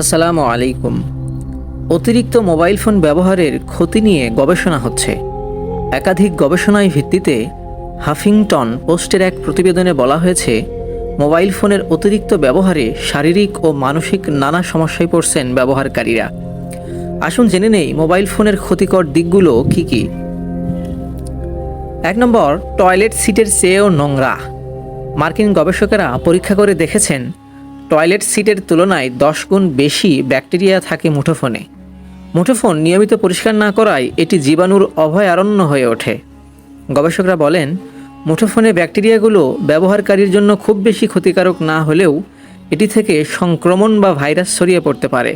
আসসালামু আলাইকুম। অতিরিক্ত মোবাইল ফোন ব্যবহারের ক্ষতি নিয়ে গবেষণা হচ্ছে। একাধিক গবেষণায় ভিত্তিতে হাফিংটন পোস্টের এক প্রতিবেদনে বলা হয়েছে, মোবাইল ফোনের অতিরিক্ত ব্যবহারে শারীরিক ও মানসিক নানা সমস্যায় পড়ছেন ব্যবহারকারীরা। আসুন জেনে নেই মোবাইল ফোনের ক্ষতিকর দিকগুলো কী কী। 1 নম্বর, টয়লেট সিটের চেয়েও নোংরা। মার্কিন গবেষকেরা পরীক্ষা করে দেখেছেন, টয়লেট সিটের তুলনায় 10 গুণ বেশি ব্যাকটেরিয়া থাকে মুঠোফোনে। মুঠোফোন নিয়মিত পরিষ্কার না করায় এটি জীবাণুর অভয়ারণ্য হয়ে ওঠে। গবেষকরা বলেন, মুঠোফোনে ব্যাকটেরিয়াগুলো ব্যবহারকারীর জন্য খুব বেশি ক্ষতিকারক না হলেও এটি থেকে সংক্রমণ বা ভাইরাস ছড়িয়ে পড়তে পারে।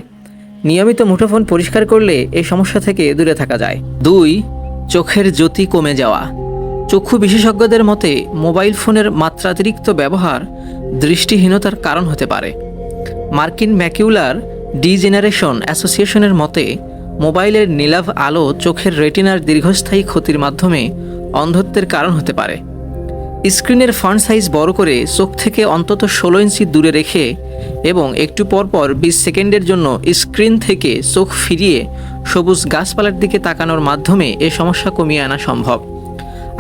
নিয়মিত মুঠোফোন পরিষ্কার করলে এই সমস্যা থেকে দূরে থাকা যায়। 2, চোখের জ্যোতি কমে যাওয়া। চক্ষু বিশেষজ্ঞদের মতে মোবাইল ফোনের মাত্রাতিরিক্ত ব্যবহার দৃষ্টিহীনতার কারণ হতে পারে। মার্কিন ম্যাকিউলার ডিজেনারেশন অ্যাসোসিয়েশনের মতে মোবাইলের নীলাভ আলো চোখের রেটিনার দীর্ঘস্থায়ী ক্ষতির মাধ্যমে অন্ধত্বের কারণ হতে পারে। স্ক্রিনের ফন্ট সাইজ বড় করে চোখ থেকে অন্তত 16 ইঞ্চি দূরে রেখে এবং একটু পরপর 20 সেকেন্ডের জন্য স্ক্রিন থেকে চোখ ফিরিয়ে সবুজ গাছপালার দিকে তাকানোর মাধ্যমে এ সমস্যা কমিয়ে আনা সম্ভব।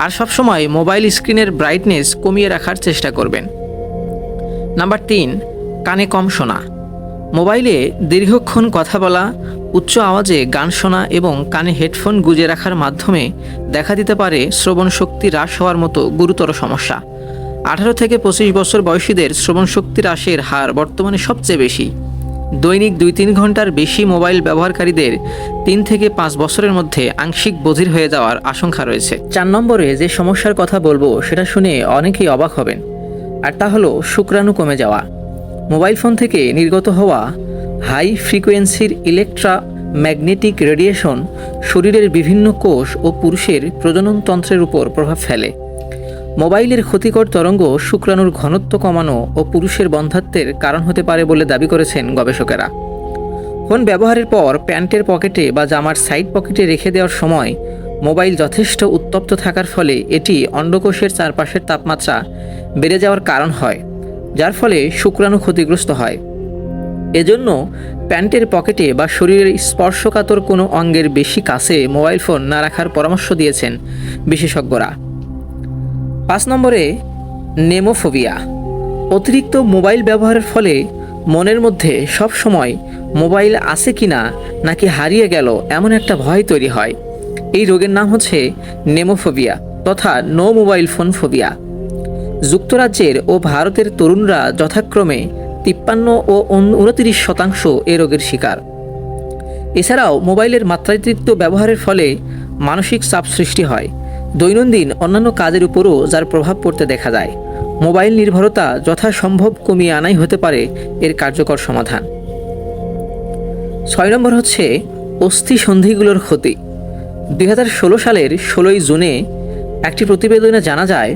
আর সবসময় মোবাইল স্ক্রিনের ব্রাইটনেস কমিয়ে রাখার চেষ্টা করবেন। নাম্বার 3, কানে কম শোনা। মোবাইলে দীর্ঘক্ষণ কথা বলা, উচ্চ আওয়াজে গান শোনা এবং কানে হেডফোন গুঁজে রাখার মাধ্যমে দেখা দিতে পারে শ্রবণ শক্তি হ্রাস হওয়ার মতো গুরুতর সমস্যা। 18 থেকে 25 বছর বয়সীদের শ্রবণ শক্তি হ্রাসের হার বর্তমানে সবচেয়ে বেশি। দৈনিক 2-3 ঘন্টার বেশি মোবাইল ব্যবহারকারীদের 3 থেকে 5 বছরের মধ্যে আংশিক বধির হয়ে যাওয়ার আশঙ্কা রয়েছে। 4 নম্বরে যে সমস্যার কথা বলবো সেটা শুনে অনেকেই অবাক হবেন, আর তা হলো শুক্রাণু কমে যাওয়া। মোবাইল ফোন থেকে নির্গত হওয়া হাই ফ্রিকোয়েন্সির ইলেকট্রোম্যাগনেটিক রেডিয়েশন শরীরের বিভিন্ন কোষ ও পুরুষের প্রজননতন্ত্রের উপর প্রভাব ফেলে। মোবাইলের ক্ষতিকর তরঙ্গ শুক্রাণুর ঘনত্ব কমানো ও পুরুষের বন্ধ্যাত্বের কারণ হতে পারে বলে দাবি করেছেন গবেষকেরা। ফোন ব্যবহারের পর প্যান্টের পকেটে বা জামার সাইড পকেটে রেখে দেওয়ার সময় মোবাইল যথেষ্ট উত্তপ্ত থাকার ফলে এটি অন্ডকোষের চারপাশের তাপমাত্রা বেড়ে যাওয়ার কারণ হয়, যার ফলে শুক্রাণু ক্ষতিগ্রস্ত হয়। এজন্য প্যান্টের পকেটে বা শরীরের স্পর্শকাতর কোনো অঙ্গের বেশি কাছে মোবাইল ফোন না রাখার পরামর্শ দিয়েছেন বিশেষজ্ঞরা। 5 নম্বরে, নেমোফোবিয়া। অতিরিক্ত মোবাইল ব্যবহারের ফলে মনের মধ্যে সব সময় মোবাইল আছে কিনা নাকি হারিয়ে গেল এমন একটা ভয় তৈরি হয়। এই রোগের নাম হচ্ছে নেমোফোবিয়া তথা নো মোবাইল ফোন ফোবিয়া। যুক্তরাজ্যের ও ভারতের তরুণরা যথাক্রমে 53 ও 29% এ রোগের শিকার। এছাড়াও মোবাইলের মাত্রাতিরিক্ত ব্যবহারের ফলে মানসিক চাপ সৃষ্টি হয়। দৈনন্দিন অন্যান্য কাজের উপরও যার প্রভাব পড়তে দেখা যায়। মোবাইল নির্ভরতা যথাসম্ভব কমিয়ে আনাই হতে পারে এর কার্যকর সমাধান। 6 নম্বর হচ্ছে অস্থি সন্ধিগুলোর ক্ষতি। 2016 সালের 16 জুনে একটি প্রতিবেদনে জানা যায়,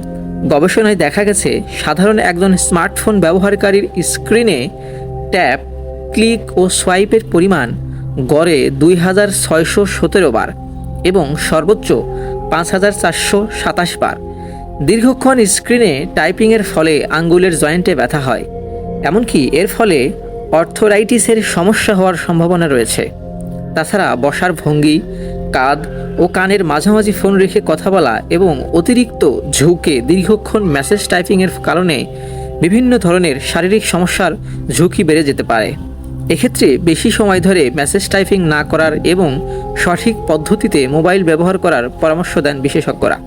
গবেষণায় দেখা গেছে সাধারণ একজন স্মার্টফোন ব্যবহারকারীর স্ক্রিনে ট্যাপ, ক্লিক ও সোয়াইপের পরিমাণ গড়ে 2617 বার এবং সর্বোচ্চ 5427 বার। দীর্ঘক্ষণ স্ক্রিনে টাইপিংয়ের ফলে আঙ্গুলের জয়েন্টে ব্যথা হয়, এমনকি এর ফলে অর্থোরাইটিসের সমস্যা হওয়ার সম্ভাবনা রয়েছে। তাছাড়া বসার ভঙ্গি, কাঁধ ও কানের মাঝামাঝি ফোন রেখে কথা বলা এবং অতিরিক্ত ঝুঁকে দীর্ঘক্ষণ মেসেজ টাইপিংয়ের কারণে বিভিন্ন ধরনের শারীরিক সমস্যার ঝুঁকি বেড়ে যেতে পারে। এক্ষেত্রে বেশি সময় ধরে মেসেজ টাইপিং না করার এবং সঠিক পদ্ধতিতে মোবাইল ব্যবহার করার পরামর্শ দেন বিশেষজ্ঞরা।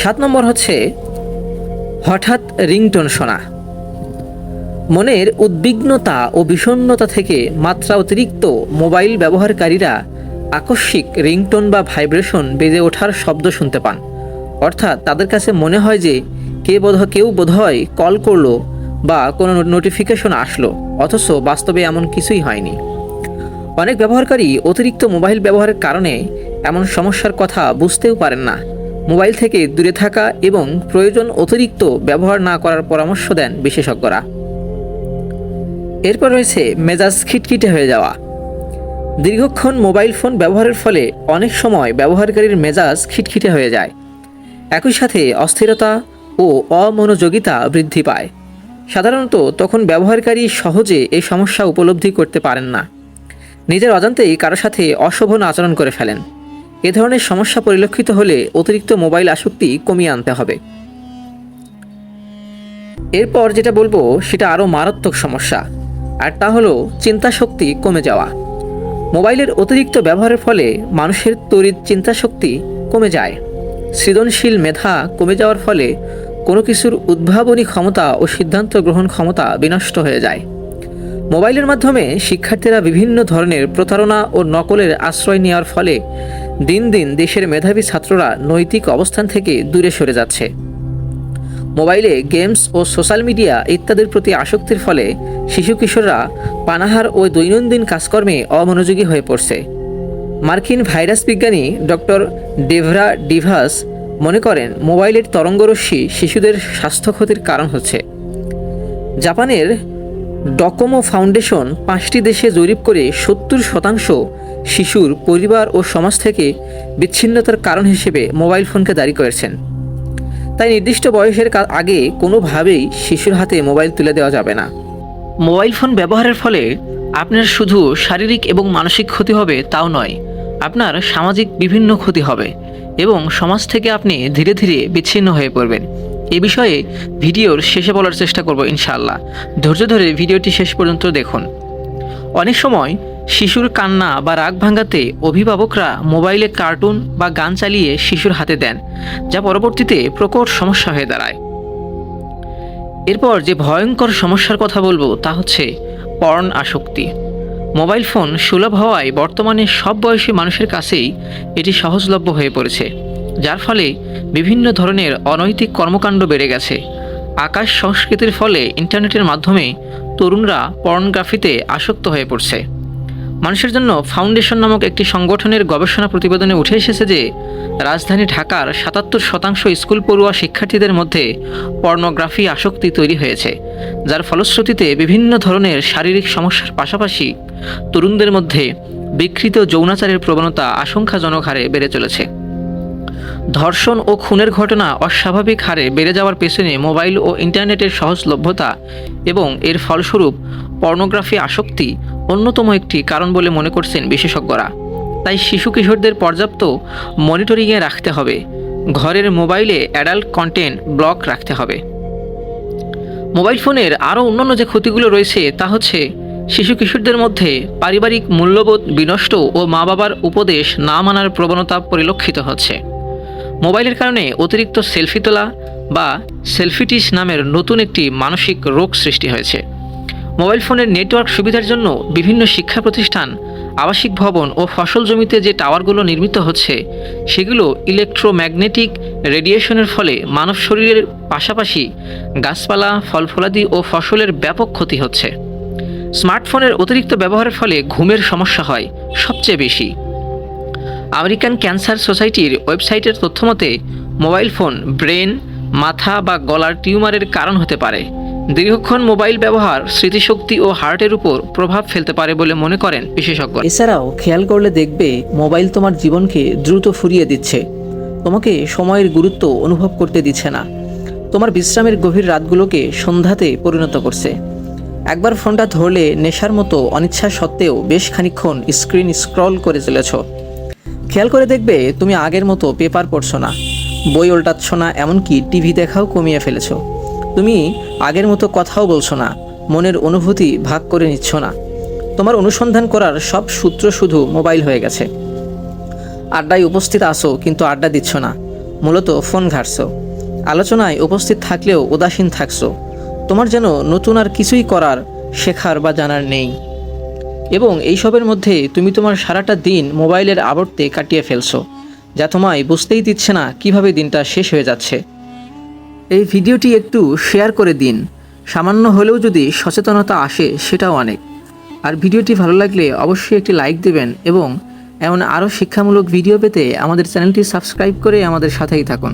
7 নম্বর হচ্ছে হঠাৎ রিংটোন শোনা। মনের উদ্বিগ্নতা ও বিষণ্ণতা থেকে মাত্রা অতিরিক্ত মোবাইল ব্যবহারকারীরা আকস্মিক রিংটোন বা ভাইব্রেশন বেজে ওঠার শব্দ শুনতে পান। অর্থাৎ তাদের কাছে মনে হয় যে কেউ বোধহয় কল করলো বা কোনো নোটিফিকেশন আসলো, অথচ বাস্তবে এমন কিছুই হয়নি। অনেক ব্যবহারকারী অতিরিক্ত মোবাইল ব্যবহারের কারণে এমন সমস্যার কথা বুঝতেও পারেন না। মোবাইল থেকে দূরে থাকা এবং প্রয়োজন অতিরিক্ত ব্যবহার না করার পরামর্শ দেন বিশেষজ্ঞরা। এরপর রয়েছে মেজাজ খিটখিটে হয়ে যাওয়া। দীর্ঘক্ষণ মোবাইল ফোন ব্যবহারের ফলে অনেক সময় ব্যবহারকারীর মেজাজ খিটখিটে হয়ে যায়। একই সাথে অস্থিরতা ও অমনোযোগিতা বৃদ্ধি পায়। সাধারণত তখন ব্যবহারকারী সহজে এই সমস্যা উপলব্ধি করতে পারেন না, নিজের অজান্তেই কারো সাথে অশোভন আচরণ করে ফেলেন। এ ধরনের সমস্যা পরিলক্ষিত হলে অতিরিক্ত মোবাইল আসক্তি কমিয়ে আনতে হবে। এরপর যেটা বলবো সেটা আরও মারাত্মক সমস্যা, আর তা হলো চিন্তাশক্তি কমে যাওয়া। মোবাইলের অতিরিক্ত ব্যবহারের ফলে মানুষের তড়িৎ চিন্তাশক্তি কমে যায়। সৃজনশীল মেধা কমে যাওয়ার ফলে কোনো কিছুর উদ্ভাবনী ক্ষমতা ও সিদ্ধান্ত গ্রহণ ক্ষমতা বিনষ্ট হয়ে যায়। মোবাইলের মাধ্যমে শিক্ষার্থীরা বিভিন্ন ধরনের প্রতারণা ও নকলের আশ্রয় নেওয়ার ফলে দিন দিন দেশের মেধাবী ছাত্ররা নৈতিক অবস্থান থেকে দূরে সরে যাচ্ছে। মোবাইলে গেমস ও সোশ্যাল মিডিয়া ইত্যাদির প্রতি আসক্তির ফলে শিশু কিশোররা পানাহার ও দৈনন্দিন কাজকর্মে অমনোযোগী হয়ে পড়ছে। মার্কিন ভাইরাস বিজ্ঞানী ডক্টর ডেভরা ডিভাস মনে করেন মোবাইলের তরঙ্গরশ্মি শিশুদের স্বাস্থ্য ক্ষতির কারণ হচ্ছে। জাপানের ডকোমো ফাউন্ডেশন 5টি দেশে জরিপ করে 70% শিশুর পরিবার ও সমাজ থেকে বিচ্ছিন্নতার কারণ হিসেবে মোবাইল ফোনকে দায়ী করেছেন। তাই নির্দিষ্ট বয়সের আগে কোনোভাবেই শিশুর হাতে মোবাইল তুলে দেওয়া যাবে না। মোবাইল ফোন ব্যবহারের ফলে আপনার শুধু শারীরিক এবং মানসিক ক্ষতি হবে তাও নয়, আপনার সামাজিক বিভিন্ন ক্ষতি হবে এবং সমাজ থেকে আপনি ধীরে ধীরে বিচ্ছিন্ন হয়ে পড়বেন। এ বিষয়ে ভিডিওর শেষে বলার চেষ্টা করব ইনশাআল্লাহ। ধৈর্য ধরে ভিডিওটি শেষ পর্যন্ত দেখুন। অনেক সময় শিশুর কান্না বা রাগ ভাঙাতে অভিভাবকরা মোবাইলে কার্টুন বা গান চালিয়ে শিশুর হাতে দেন, যা পরবর্তীতে প্রকট সমস্যা হয়ে দাঁড়ায়। এরপর যে ভয়ঙ্কর সমস্যার কথা বলবো তা হচ্ছে পর্ন আসক্তি। মোবাইল ফোন সুলভ হওয়ায় বর্তমানে সব বয়সী মানুষের কাছেই এটি সহজলভ্য হয়ে পড়েছে, যার ফলে বিভিন্ন ধরনের অনৈতিক কর্মকাণ্ড বেড়ে গেছে। আকাশ সংস্কৃতির ফলে ইন্টারনেটের মাধ্যমে তরুণরা পর্নোগ্রাফিতে আসক্ত হয়ে পড়ছে। মানুষের জন্য ফাউন্ডেশন নামক একটি সংগঠনের গবেষণা প্রতিবেদনে উঠে এসেছে যে রাজধানী ঢাকার 77% স্কুল পড়ুয়া শিক্ষার্থীদের মধ্যে পর্নোগ্রাফি আসক্তি তৈরি হয়েছে, যার ফলশ্রুতিতে বিভিন্ন ধরনের শারীরিক সমস্যার পাশাপাশি তরুণদের মধ্যে বিকৃত যৌনাচারের প্রবণতা আশঙ্কাজনক হারে বেড়ে চলেছে। ধর্ষণ ও খুনের ঘটনা অস্বাভাবিক হারে বেড়ে যাওয়ার পেছনে মোবাইল ও ইন্টারনেটের সহজলভ্যতা এবং এর ফলস্বরূপ পর্নোগ্রাফি আসক্তি অন্যতম একটি কারণ বলে মনে করছেন বিশেষজ্ঞরা। তাই শিশু কিশোরদের পর্যাপ্ত মনিটরিংয়ে রাখতে হবে। ঘরের মোবাইলে অ্যাডাল্ট কন্টেন্ট ব্লক রাখতে হবে। মোবাইল ফোনের আরও অন্যান্য যে ক্ষতিগুলো রয়েছে তা হচ্ছে শিশু কিশোরদের মধ্যে পারিবারিক মূল্যবোধ বিনষ্ট ও মা বাবার উপদেশ না মানার প্রবণতা পরিলক্ষিত হচ্ছে। মোবাইলের কারণে অতিরিক্ত সেলফি তোলা বা সেলফিটিস নামের নতুন একটি মানসিক রোগ সৃষ্টি হয়েছে। মোবাইল ফোনের নেটওয়ার্ক সুবিধার জন্য বিভিন্ন শিক্ষা প্রতিষ্ঠান, আবাসিক ভবন ও ফসল জমিতে যে টাওয়ারগুলো নির্মিত হচ্ছে সেগুলো ইলেকট্রোম্যাগনেটিক রেডিয়েশনের ফলে মানব শরীরের পাশাপাশি গাছপালা, ফলফলাদি ও ফসলের ব্যাপক ক্ষতি হচ্ছে। স্মার্টফোনের অতিরিক্ত ব্যবহারের ফলে ঘুমের সমস্যা হয় সবচেয়ে বেশি। আমেরিকান ক্যান্সার সোসাইটির ওয়েবসাইটের তথ্যমতে মোবাইল ফোন ব্রেন, মাথা বা গলার টিউমারের কারণ হতে পারে। দীর্ঘক্ষণ মোবাইল ব্যবহার স্মৃতিশক্তি ও হার্টের উপর প্রভাব ফেলতে পারে বলে মনে করেন বিশেষজ্ঞ। এছাড়াও খেয়াল করলে দেখবে মোবাইল তোমার জীবনকে দ্রুত ফুরিয়ে দিচ্ছে, তোমাকে সময়ের গুরুত্ব অনুভব করতে দিচ্ছে না, তোমার বিশ্রামের গভীর রাতগুলোকে সন্ধ্যাতে পরিণত করছে। একবার ফোনটা ধরলে নেশার মতো অনিচ্ছা সত্ত্বেও বেশ খানিকক্ষণ স্ক্রিন স্ক্রল করে চলেছ। খেয়াল করে দেখবে তুমি আগের মতো পেপার পড়ছো না, বই উল্টাচ্ছ না, এমনকি টিভি দেখাও কমিয়ে ফেলেছো। তুমি আগের মতো কথাও বলছো না, মনের অনুভূতি ভাগ করে নিচ্ছ না। তোমার অনুসন্ধান করার সব সূত্র শুধু মোবাইল হয়ে গেছে। আড্ডায় উপস্থিত আসো কিন্তু আড্ডা দিচ্ছ না, মূলত ফোন ঘাঁটছো। আলোচনায় উপস্থিত থাকলেও উদাসীন থাকছো। তোমার যেন নতুন আর কিছুই করার, শেখার বা জানার নেই। এবং এইসবের মধ্যে তুমি তোমার সারাটা দিন মোবাইলের আবর্তে কাটিয়ে ফেলছো, যা তোমায় বুঝতেই দিচ্ছে না কিভাবে দিনটা শেষ হয়ে যাচ্ছে। এই ভিডিওটি একটু শেয়ার করে দিন, সামান্য হলেও যদি সচেতনতা আসে সেটাও অনেক। আর ভিডিওটি ভালো লাগলে অবশ্যই একটি লাইক দেবেন এবং এমন আরও শিক্ষামূলক ভিডিও পেতে আমাদের চ্যানেলটি সাবস্ক্রাইব করে আমাদের সাথেই থাকুন।